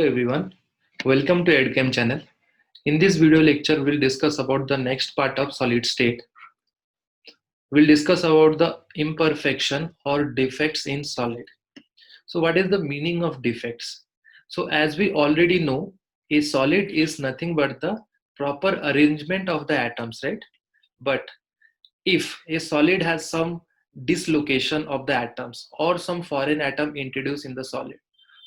everyone, welcome to EdChem channel. In this video lecture, we'll discuss about the next part of solid state. We'll discuss about the imperfection or defects in solid. So what is the meaning of defects? So as we already know, a solid is nothing but the proper arrangement of the atoms, right? But if a solid has some dislocation of the atoms or some foreign atom introduced in the solid,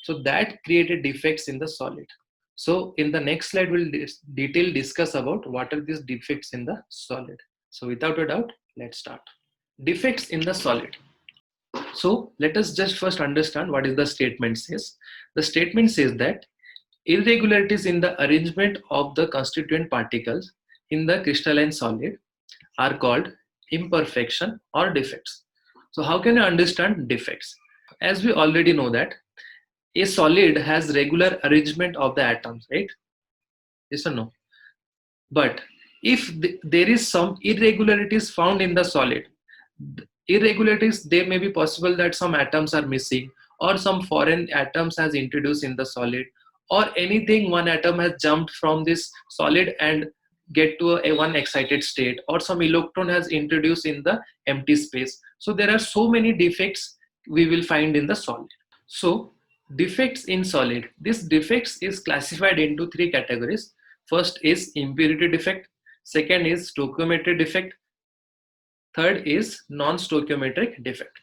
so that created defects in the solid. So in the next slide, we'll detail discuss about what are these defects in the solid. So without a doubt, let's start. Defects in the solid. So let us just first understand what is the statement says. The statement says that irregularities in the arrangement of the constituent particles in the crystalline solid are called imperfection or defects. So how can you understand defects? As we already know that a solid has regular arrangement of the atoms, right? Yes or no? But if there is some irregularities found in the solid, irregularities, they may be possible that some atoms are missing or some foreign atoms has introduced in the solid, or anything, one atom has jumped from this solid and get to a one excited state, or some electron has introduced in the empty space. So there are so many defects we will find in the solid. So defects in solid, this defects is classified into three categories. First is impurity defect, second is stoichiometric defect, third is non-stoichiometric defect.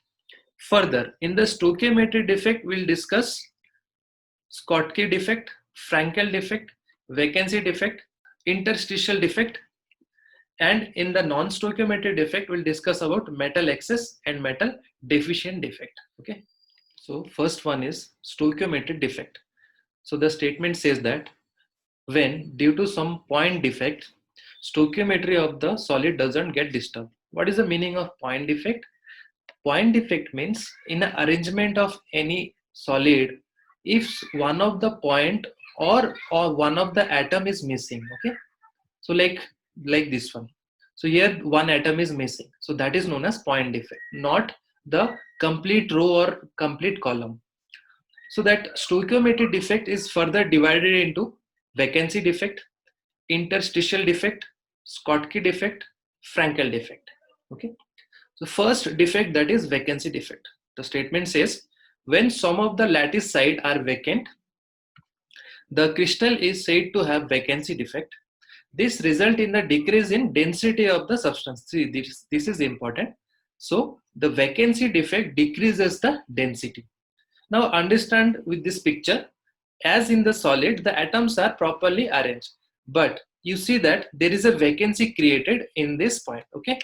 Further, in the stoichiometric defect, we'll discuss Schottky defect, Frankel defect, vacancy defect, interstitial defect, and in the non-stoichiometric defect, we'll discuss about metal excess and metal deficient defect. Okay. So first one is stoichiometric defect. So the statement says that when due to some point defect, stoichiometry of the solid doesn't get disturbed. What is the meaning of point defect? Point defect means in an arrangement of any solid, if one of the point or one of the atom is missing, okay? So like this one. So here one atom is missing. So that is known as point defect, not the complete row or complete column. So that stoichiometric defect is further divided into vacancy defect, interstitial defect, Schottky defect, Frankel defect. Okay. So first defect, that is vacancy defect. The statement says when some of the lattice side are vacant, the crystal is said to have vacancy defect. This result in the decrease in density of the substance. See, this is important. So the vacancy defect decreases the density. Now understand with this picture, as in the solid, the atoms are properly arranged, but you see that there is a vacancy created in this point. Okay,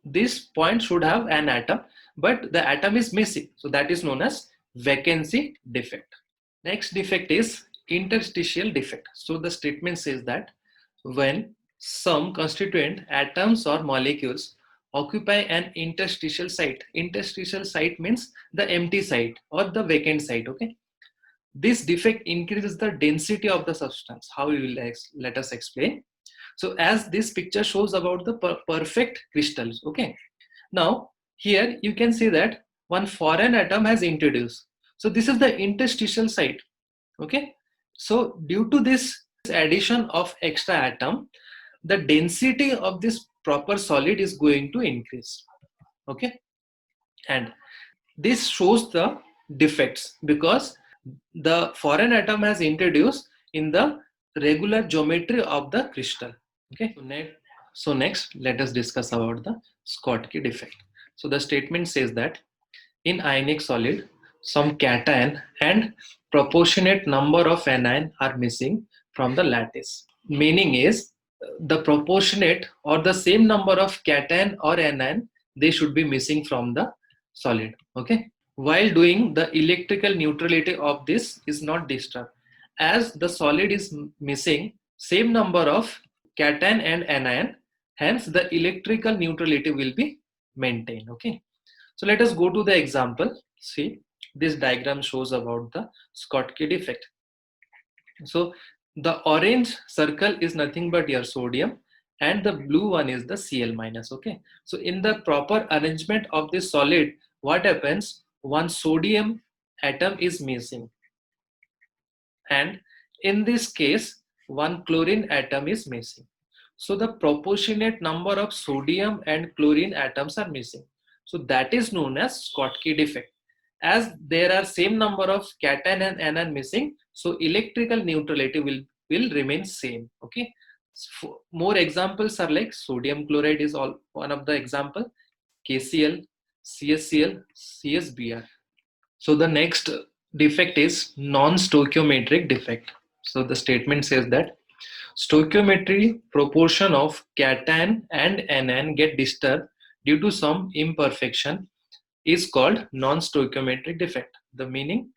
this point should have an atom, but the atom is missing. So that is known as vacancy defect. Next defect is interstitial defect. So the statement says that when some constituent atoms or molecules occupy an interstitial site. Interstitial site means the empty site or the vacant site. Okay, this defect increases the density of the substance. How we will let us explain. So as this picture shows about the perfect crystals. Okay, now here you can see that one foreign atom has introduced. So this is the interstitial site. Okay, so due to this addition of extra atom, the density of this proper solid is going to increase. Okay, and this shows the defects because the foreign atom has introduced in the regular geometry of the crystal. Okay, so next let us discuss about the Schottky defect. So the statement says that in ionic solid, some cation and proportionate number of anion are missing from the lattice. Meaning is the proportionate or the same number of cation or anion, they should be missing from the solid. Okay, while doing, the electrical neutrality of this is not disturbed, as the solid is missing same number of cation and anion, hence the electrical neutrality will be maintained. Okay, so let us go to the example. See, this diagram shows about the Schottky defect. So the orange circle is nothing but your sodium and the blue one is the Cl minus. Okay, so in the proper arrangement of this solid, what happens? One sodium atom is missing and In this case, one chlorine atom is missing. So the proportionate number of sodium and chlorine atoms are missing. So that is known as Schottky defect. As there are same number of cation and anion missing, so electrical neutrality will remain same. Okay. More examples are like sodium chloride is all one of the example, KCl, CSCl, CSBr. So the next defect is non-stoichiometric defect. So the statement says that stoichiometry proportion of cation and anion get disturbed due to some imperfection is called non-stoichiometric defect. The meaning,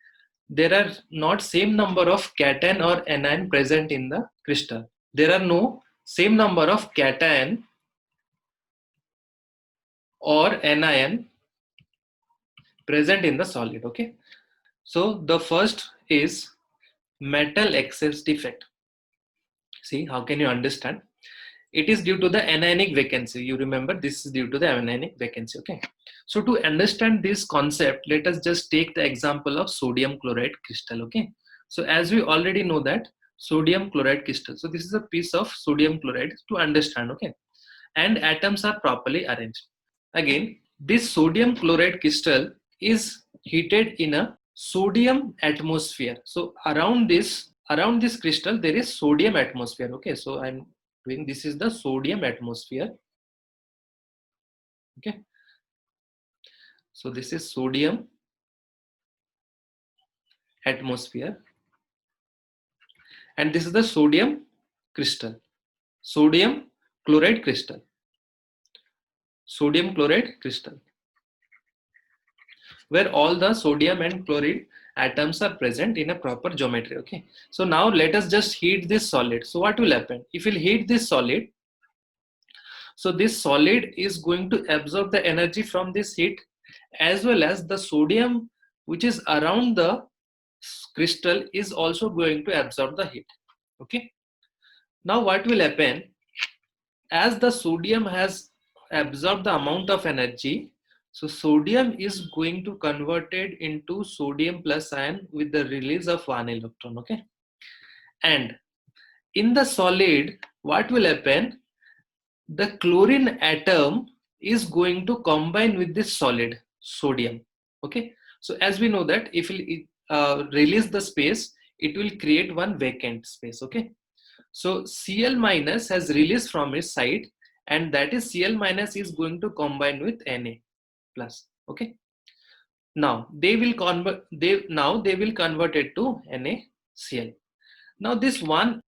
there are not same number of cation or anion present in the crystal. There are no same number of cation or anion present in the solid. Okay. So the first is metal excess defect. See, how can you understand? It is due to the anionic vacancy. You remember this is due to the anionic vacancy. Okay. So to understand this concept, let us just take the example of sodium chloride crystal. Okay. So as we already know that sodium chloride crystal. So this is a piece of sodium chloride to understand. Okay. And atoms are properly arranged. Again, this sodium chloride crystal is heated in a sodium atmosphere. So around this crystal there is sodium atmosphere. Okay, so I'm doing, this is the sodium atmosphere. Okay, so this is sodium atmosphere and this is the sodium crystal, sodium chloride crystal, where all the sodium and chloride atoms are present in a proper geometry. Okay, so now let us just heat this solid. So what will happen if we'll heat this solid? So this solid is going to absorb the energy from this heat, as well as the sodium which is around the crystal is also going to absorb the heat. Okay, now what will happen, as the sodium has absorbed the amount of energy, so sodium is going to convert it into sodium plus ion with the release of one electron. Okay, and in the solid what will happen, the chlorine atom is going to combine with this solid sodium. Okay, so as we know that if we release the space, it will create one vacant space. Okay, so Cl minus has released from its side, and that is Cl minus is going to combine with Na plus. Okay, now they will convert it to NaCl. Now this one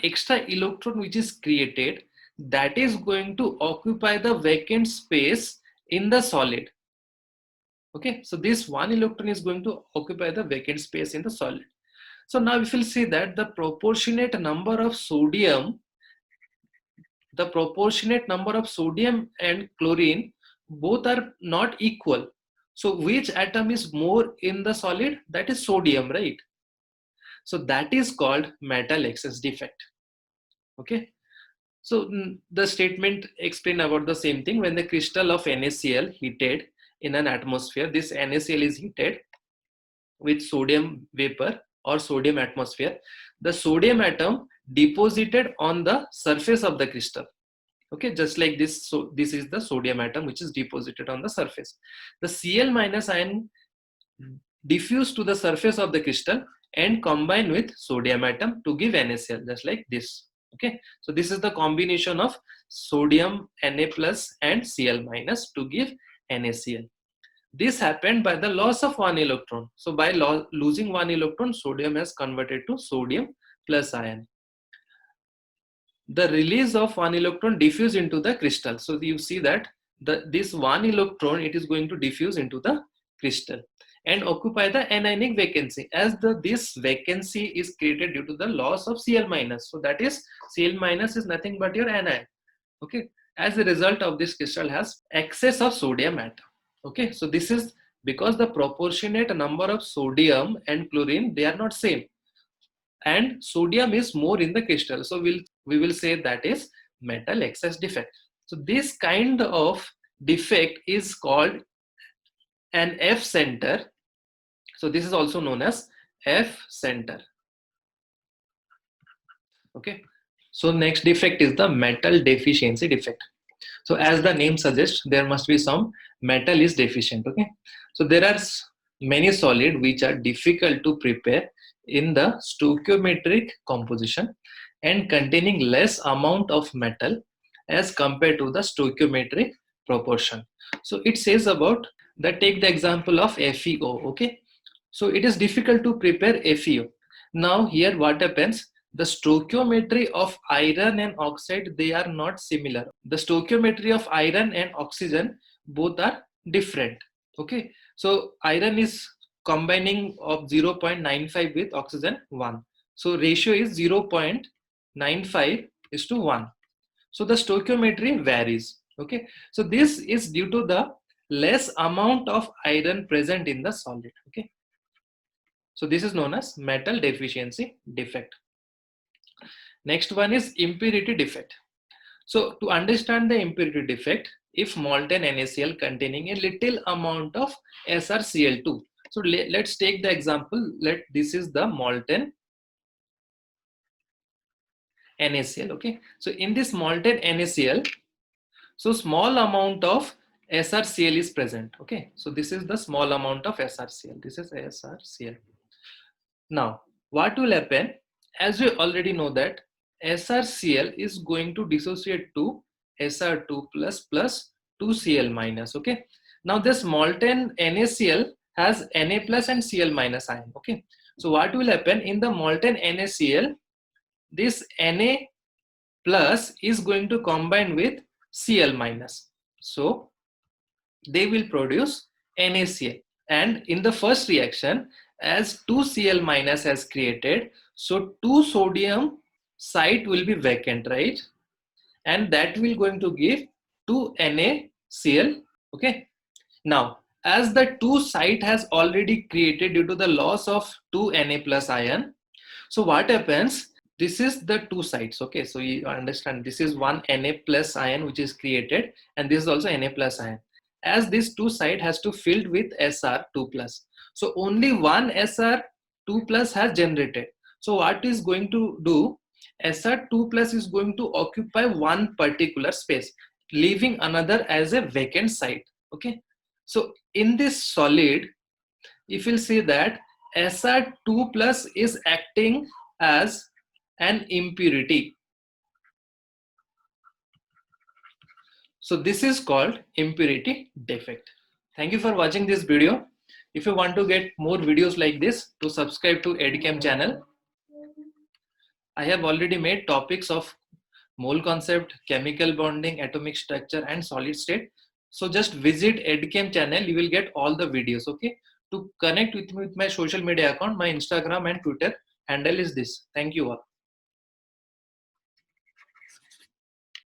extra electron which is created, that is going to occupy the vacant space in the solid. Okay, so this one electron is going to occupy the vacant space in the solid. So now if we'll see that the proportionate number of sodium and chlorine both are not equal. So which atom is more in the solid? That is sodium, right? So that is called metal excess defect. Okay, so the statement explain about the same thing. When the crystal of NaCl heated in an atmosphere, this NaCl is heated with sodium vapor or sodium atmosphere. The sodium atom deposited on the surface of the crystal. Okay, just like this. So this is the sodium atom which is deposited on the surface. The Cl minus ion diffuse to the surface of the crystal and combine with sodium atom to give NaCl, just like this. Okay, so this is the combination of sodium Na plus and Cl minus to give NaCl. This happened by the loss of one electron. So by losing one electron, sodium has converted to sodium plus ion. The release of one electron diffuse into the crystal. So you see that this one electron, it is going to diffuse into the crystal and occupy the anionic vacancy, as this vacancy is created due to the loss of Cl minus. So that is Cl minus is nothing but your anion. Okay, as a result of this, crystal has excess of sodium atom. Okay, so this is because the proportionate number of sodium and chlorine, they are not same, and sodium is more in the crystal. So we will say that is metal excess defect. So this kind of defect is called an F center. So this is also known as F center. Okay, so next defect is the metal deficiency defect. So as the name suggests, there must be some metal is deficient. Okay, so there are many solid which are difficult to prepare in the stoichiometric composition and containing less amount of metal as compared to the stoichiometric proportion. So it says about that, take the example of FeO. Okay, so it is difficult to prepare FeO. Now here what happens, the stoichiometry of iron and oxide, they are not similar. The stoichiometry of iron and oxygen both are different. Okay, so iron is combining of 0.95 with oxygen 1, so ratio is 0.95 is to 1. So the stoichiometry varies. Okay, so this is due to the less amount of iron present in the solid. Okay, so this is known as metal deficiency defect. Next one is impurity defect. So to understand the impurity defect, if molten NaCl containing a little amount of SrCl2. So let's take the example. This is the molten NaCl. Okay, so in this molten NaCl, so small amount of SrCl is present. Okay, so this is the small amount of SrCl. This is SrCl. Now, what will happen? As we already know that SrCl is going to dissociate to Sr2 plus 2Cl minus. Okay. Now this molten NaCl has Na plus and Cl minus ion. Okay. So what will happen in the molten NaCl? This Na plus is going to combine with Cl minus. So they will produce NaCl. And in the first reaction, as 2Cl minus has created, so 2 sodium site will be vacant, right? And that will going to give 2 NaCl. Okay. Now, as the 2 site has already created due to the loss of 2 Na plus ion, so what happens? This is the 2 sites. Okay, so you understand this is one Na plus ion which is created, and this is also Na plus ion. As this 2 site has to filled with Sr2 plus, so only one Sr2 plus has generated. So what is going to do? Sr2 plus is going to occupy one particular space, leaving another as a vacant site. Okay, so in this solid, if you'll see that Sr2 plus is acting as an impurity. So this is called impurity defect. Thank you for watching this video. If you want to get more videos like this, to subscribe to EdChem channel. I have already made topics of mole concept, chemical bonding, atomic structure, and solid state. So just visit EdChem channel, you will get all the videos. Okay. To connect with me with my social media account, my Instagram and Twitter handle is this. Thank you all.